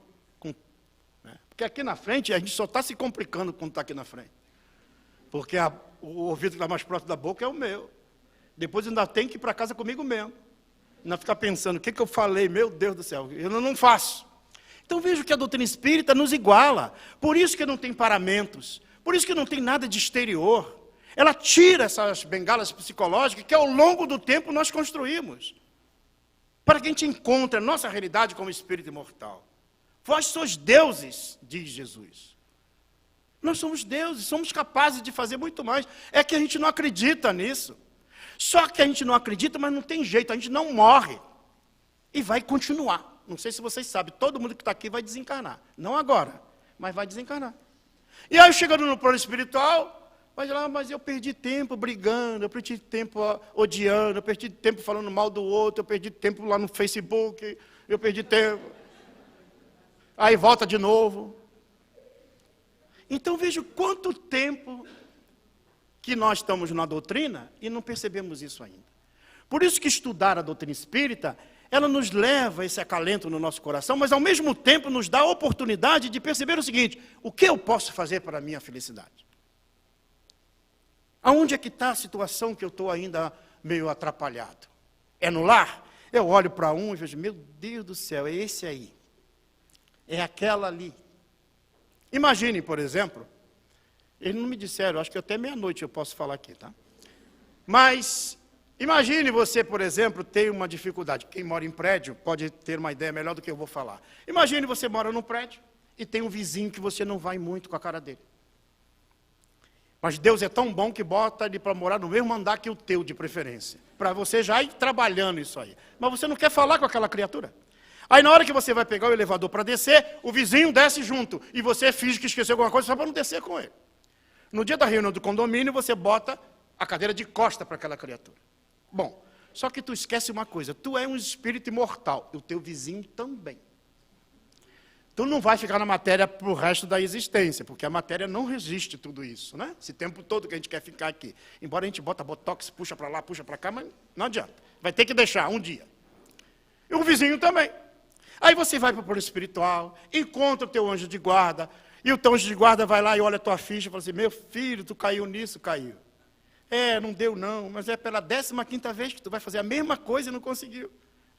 Porque aqui na frente, a gente só está se complicando quando está aqui na frente. Porque o ouvido que está mais próximo da boca é o meu. Depois ainda tem que ir para casa comigo mesmo. Não ficar pensando, o que eu falei? Meu Deus do céu, eu não faço. Então vejo que a doutrina espírita nos iguala. Por isso que não tem paramentos. Por isso que não tem nada de exterior. Ela tira essas bengalas psicológicas que ao longo do tempo nós construímos. Para que a gente encontre a nossa realidade como espírito imortal. Vós sois deuses, diz Jesus. Nós somos deuses, somos capazes de fazer muito mais. É que a gente não acredita nisso. Só que a gente não acredita, mas não tem jeito, a gente não morre. E vai continuar. Não sei se vocês sabem, todo mundo que está aqui vai desencarnar. Não agora, mas vai desencarnar. E aí, chegando no plano espiritual, vai lá, mas eu perdi tempo brigando, eu perdi tempo odiando, eu perdi tempo falando mal do outro, eu perdi tempo lá no Facebook, eu perdi tempo. Aí volta de novo. Então vejo quanto tempo que nós estamos na doutrina e não percebemos isso ainda. Por isso que estudar a doutrina espírita, ela nos leva a esse acalento no nosso coração, mas ao mesmo tempo nos dá a oportunidade de perceber o seguinte: o que eu posso fazer para a minha felicidade? Aonde é que está a situação que eu estou ainda meio atrapalhado? É no lar? Eu olho para um e vejo, meu Deus do céu, é esse aí. É aquela ali. Imagine, por exemplo, eles não me disseram, acho que até meia-noite eu posso falar aqui, tá? Mas imagine você, por exemplo, ter uma dificuldade. Quem mora em prédio pode ter uma ideia melhor do que eu vou falar. Imagine você mora num prédio e tem um vizinho que você não vai muito com a cara dele. Mas Deus é tão bom que bota ele para morar no mesmo andar que o teu, de preferência. Para você já ir trabalhando isso aí. Mas você não quer falar com aquela criatura. Aí na hora que você vai pegar o elevador para descer, o vizinho desce junto. E você finge que esqueceu alguma coisa só para não descer com ele. No dia da reunião do condomínio, você bota a cadeira de costa para aquela criatura. Bom, só que tu esquece uma coisa. Tu é um espírito imortal. E o teu vizinho também. Tu não vai ficar na matéria para o resto da existência, porque a matéria não resiste tudo isso, né? Esse tempo todo que a gente quer ficar aqui. Embora a gente bota botox, puxa para lá, puxa para cá, mas não adianta. Vai ter que deixar um dia. E o vizinho também. Aí você vai para o plano espiritual, encontra o teu anjo de guarda, e o teu anjo de guarda vai lá e olha a tua ficha e fala assim, meu filho, tu caiu nisso, caiu. É, não deu não, mas é pela 15ª vez que tu vai fazer a mesma coisa e não conseguiu.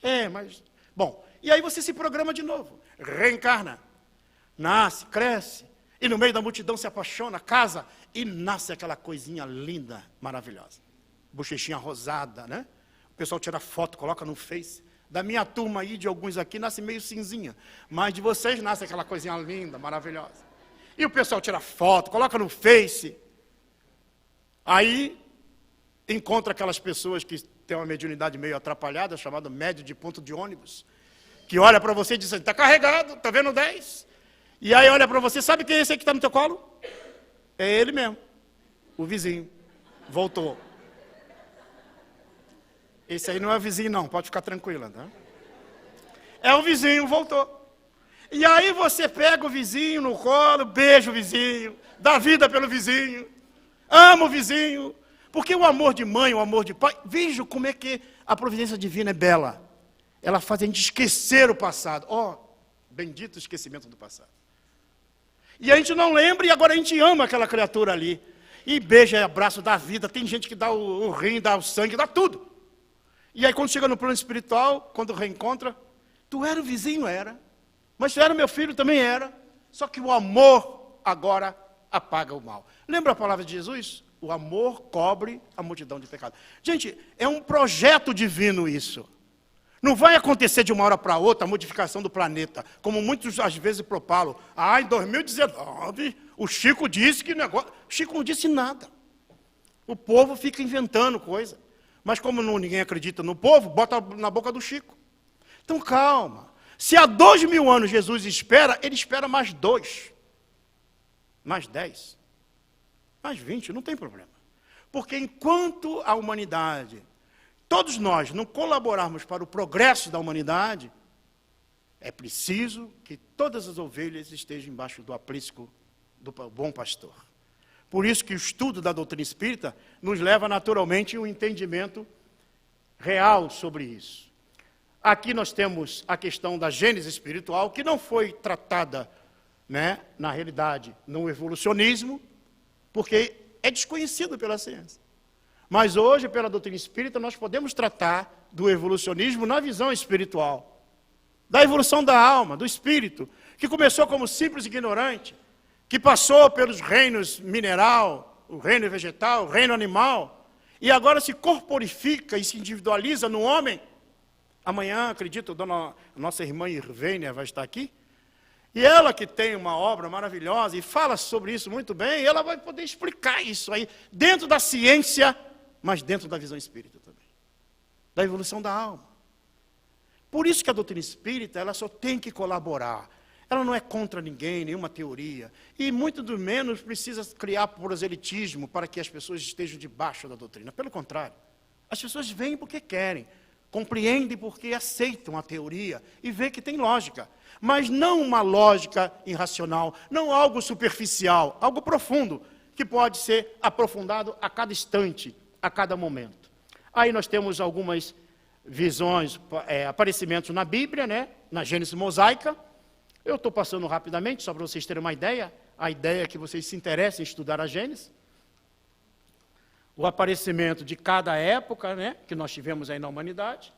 É, mas... Bom, e aí você se programa de novo, reencarna, nasce, cresce, e no meio da multidão se apaixona, casa, e nasce aquela coisinha linda, maravilhosa. Bochechinha rosada, né? O pessoal tira foto, coloca no Face. Da minha turma aí, de alguns aqui, nasce meio cinzinha, mas de vocês nasce aquela coisinha linda, maravilhosa. E o pessoal tira foto, coloca no Face. Aí, encontra aquelas pessoas que têm uma mediunidade meio atrapalhada, chamada médio de ponto de ônibus, que olha para você e diz assim, está carregado, está vendo 10? E aí olha para você, sabe quem é esse aí que está no teu colo? É ele mesmo, o vizinho, voltou. Esse aí não é vizinho não, pode ficar tranquila, tá? É o vizinho, voltou. E aí você pega o vizinho no colo, beija o vizinho, dá vida pelo vizinho, ama o vizinho, porque o amor de mãe, o amor de pai, veja como é que a providência divina é bela. Ela faz a gente esquecer o passado. Ó, bendito esquecimento do passado. E a gente não lembra e agora a gente ama aquela criatura ali. E beija e abraça, dá vida. Tem gente que dá o rim, dá o sangue, dá tudo. E aí quando chega no plano espiritual, quando reencontra, tu era o vizinho, era. Mas tu era meu filho, também era. Só que o amor agora apaga o mal. Lembra a palavra de Jesus? O amor cobre a multidão de pecados. Gente, é um projeto divino isso. Não vai acontecer de uma hora para outra a modificação do planeta, como muitos às vezes propalam. Ah, em 2019, o Chico disse que negócio... O Chico não disse nada. O povo fica inventando coisa. Mas como ninguém acredita no povo, bota na boca do Chico. Então calma. Se há 2000 anos Jesus espera, ele espera mais 2. Mais 10. Mais 20, não tem problema. Porque enquanto a humanidade... Todos nós não colaborarmos para o progresso da humanidade, é preciso que todas as ovelhas estejam embaixo do aprisco do bom pastor. Por isso que o estudo da doutrina espírita nos leva naturalmente a um entendimento real sobre isso. Aqui nós temos a questão da gênese espiritual, que não foi tratada, né, na realidade, no evolucionismo, porque é desconhecido pela ciência. Mas hoje, pela doutrina espírita, nós podemos tratar do evolucionismo na visão espiritual. Da evolução da alma, do espírito, que começou como simples ignorante, que passou pelos reinos mineral, o reino vegetal, o reino animal, e agora se corporifica e se individualiza no homem. Amanhã, acredito, a nossa irmã Irvênia vai estar aqui, e ela que tem uma obra maravilhosa e fala sobre isso muito bem, ela vai poder explicar isso aí, dentro da ciência, mas dentro da visão espírita também, da evolução da alma. Por isso que a doutrina espírita, ela só tem que colaborar. Ela não é contra ninguém, nenhuma teoria, e muito do menos precisa criar proselitismo para que as pessoas estejam debaixo da doutrina. Pelo contrário, as pessoas vêm porque querem, compreendem porque aceitam a teoria e vê que tem lógica, mas não uma lógica irracional, não algo superficial, algo profundo, que pode ser aprofundado a cada instante, a cada momento. Aí nós temos algumas visões, aparecimentos na Bíblia, né? Na Gênesis mosaica. Eu estou passando rapidamente, só para vocês terem uma ideia. A ideia é que vocês se interessem em estudar a Gênesis. O aparecimento de cada época, né? Que nós tivemos aí na humanidade.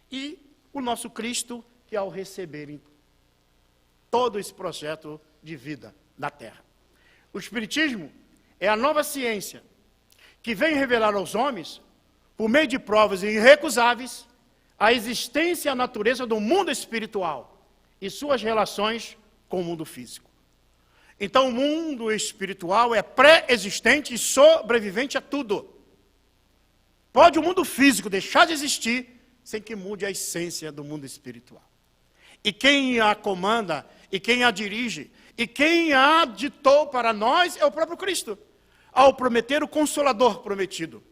E o nosso Cristo, que ao receberem todo esse projeto de vida na Terra. O Espiritismo é a nova ciência que vem revelar aos homens, por meio de provas irrecusáveis, a existência e a natureza do mundo espiritual e suas relações com o mundo físico. Então, o mundo espiritual é pré-existente e sobrevivente a tudo. Pode o mundo físico deixar de existir sem que mude a essência do mundo espiritual. E quem a comanda, e quem a dirige, e quem a ditou para nós é o próprio Cristo, ao prometer o Consolador prometido.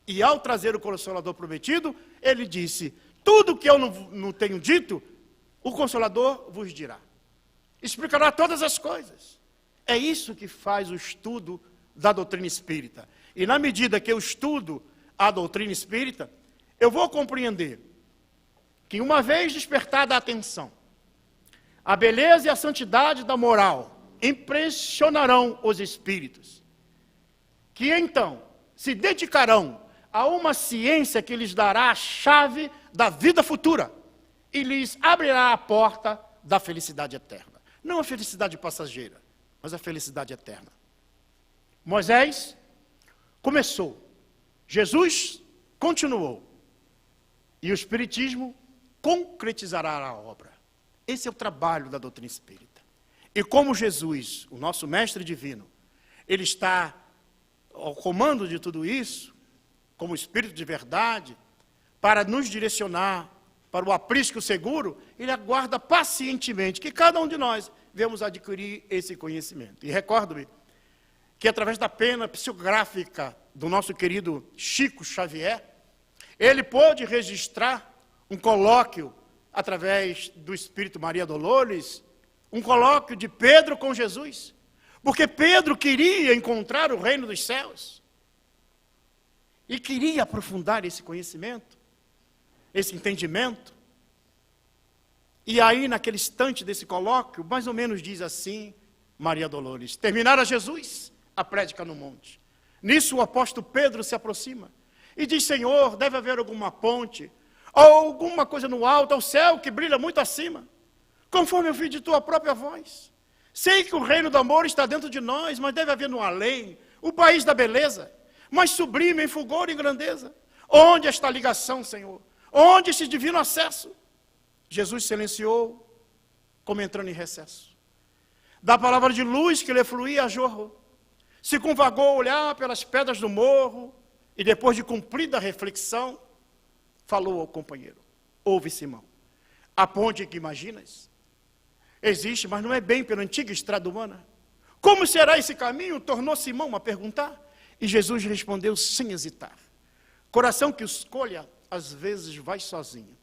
E ao trazer o Consolador prometido, ele disse, tudo que eu não tenho dito, o Consolador vos dirá. Explicará todas as coisas. É isso que faz o estudo da doutrina espírita. E na medida que eu estudo a doutrina espírita, eu vou compreender que uma vez despertada a atenção, a beleza e a santidade da moral impressionarão os espíritos, que então se dedicarão a uma ciência que lhes dará a chave da vida futura e lhes abrirá a porta da felicidade eterna. Não a felicidade passageira, mas a felicidade eterna. Moisés começou, Jesus continuou, e o Espiritismo concretizará a obra. Esse é o trabalho da doutrina espírita. E como Jesus, o nosso mestre divino, ele está ao comando de tudo isso, como Espírito de verdade, para nos direcionar para o aprisco seguro, ele aguarda pacientemente que cada um de nós venhamos adquirir esse conhecimento. E recordo-me que através da pena psicográfica do nosso querido Chico Xavier, ele pôde registrar um colóquio através do Espírito Maria Dolores, um colóquio de Pedro com Jesus, porque Pedro queria encontrar o reino dos céus, e queria aprofundar esse conhecimento, esse entendimento, e aí naquele instante desse colóquio, mais ou menos diz assim, Maria Dolores, terminara Jesus a prédica no monte, nisso o apóstolo Pedro se aproxima, e diz, Senhor, deve haver alguma ponte, ou alguma coisa no alto, ao céu que brilha muito acima, conforme eu vi de tua própria voz. Sei que o reino do amor está dentro de nós, mas deve haver no além, o país da beleza, mais sublime em fulgor e grandeza. Onde está a ligação, Senhor? Onde esse divino acesso? Jesus silenciou, como entrando em recesso. Da palavra de luz que lhe fluía a jorro, se convagou a olhar pelas pedras do morro, e depois de cumprida a reflexão, falou ao companheiro, ouve Simão, a ponte que imaginas existe, mas não é bem pela antiga estrada humana. Como será esse caminho? Tornou Simão a perguntar, e Jesus respondeu sem hesitar, coração que escolha, às vezes vai sozinho,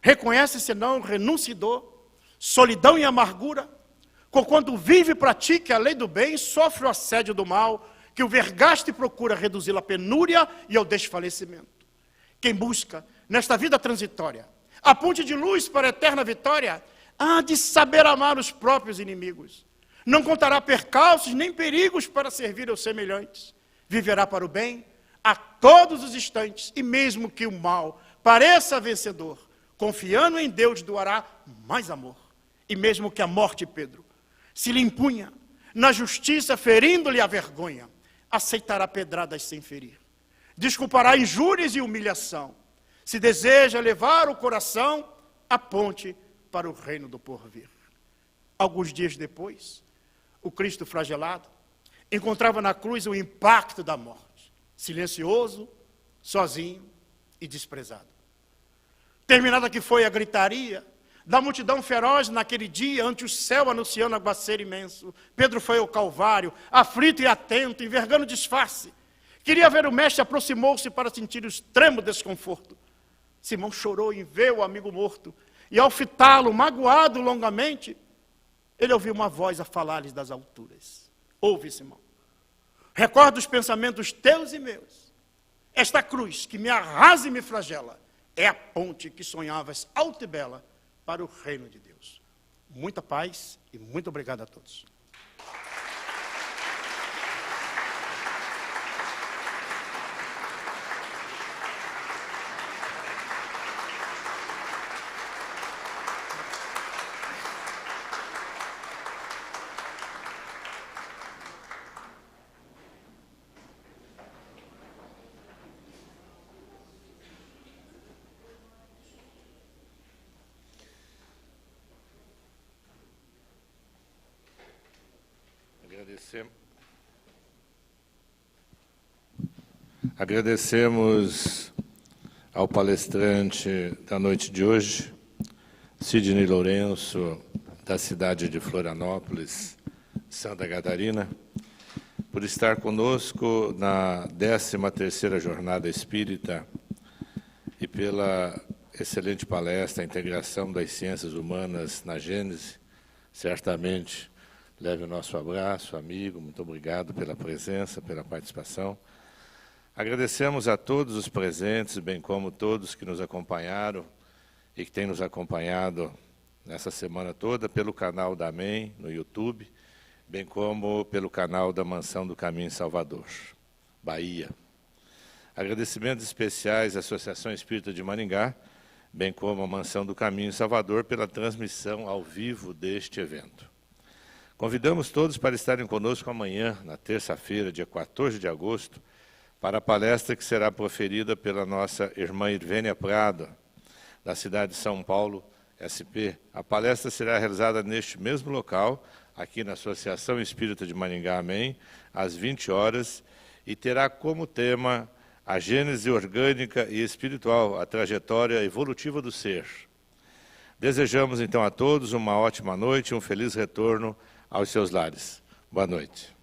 reconhece senão renúncia e dor, solidão e amargura, quando vive e pratica a lei do bem, sofre o assédio do mal, que o vergaste procura reduzi-lo à penúria e ao desfalecimento. Quem busca, nesta vida transitória, a ponte de luz para a eterna vitória, há de saber amar os próprios inimigos. Não contará percalços nem perigos para servir aos semelhantes. Viverá para o bem a todos os instantes, e mesmo que o mal pareça vencedor, confiando em Deus doará mais amor. E mesmo que a morte, Pedro, se lhe impunha, na justiça ferindo-lhe a vergonha, aceitará pedradas sem ferir. Desculpará injúrias e humilhação, se deseja levar o coração à ponte para o reino do porvir. Alguns dias depois, o Cristo flagelado encontrava na cruz o impacto da morte, silencioso, sozinho e desprezado. Terminada que foi a gritaria da multidão feroz naquele dia, ante o céu anunciando aguaceiro imenso, Pedro foi ao Calvário, aflito e atento, envergando disfarce. Queria ver o mestre, aproximou-se para sentir o extremo desconforto. Simão chorou em ver o amigo morto, e ao fitá-lo, magoado longamente, ele ouviu uma voz a falar-lhes das alturas. Ouve, Simão, Recorda os pensamentos teus e meus. Esta cruz que me arrasa e me flagela é a ponte que sonhavas alta e bela para o reino de Deus. Muita paz e muito obrigado a todos. Agradecemos ao palestrante da noite de hoje, Sidney Lourenço, da cidade de Florianópolis, Santa Catarina, por estar conosco na 13ª Jornada Espírita e pela excelente palestra, a integração das ciências humanas na Gênese. Certamente leve o nosso abraço, amigo, muito obrigado pela presença, pela participação. Agradecemos a todos os presentes, bem como todos que nos acompanharam e que têm nos acompanhado nessa semana toda pelo canal da AMEN no YouTube, bem como pelo canal da Mansão do Caminho em Salvador, Bahia. Agradecimentos especiais à Associação Espírita de Maringá, bem como à Mansão do Caminho em Salvador, pela transmissão ao vivo deste evento. Convidamos todos para estarem conosco amanhã, na terça-feira, dia 14 de agosto, para a palestra que será proferida pela nossa irmã Irvênia Prado, da cidade de São Paulo, SP. A palestra será realizada neste mesmo local, aqui na Associação Espírita de Maringá, AMEN, às 20 horas, e terá como tema a gênese orgânica e espiritual, a trajetória evolutiva do ser. Desejamos, então, a todos uma ótima noite e um feliz retorno aos seus lares. Boa noite.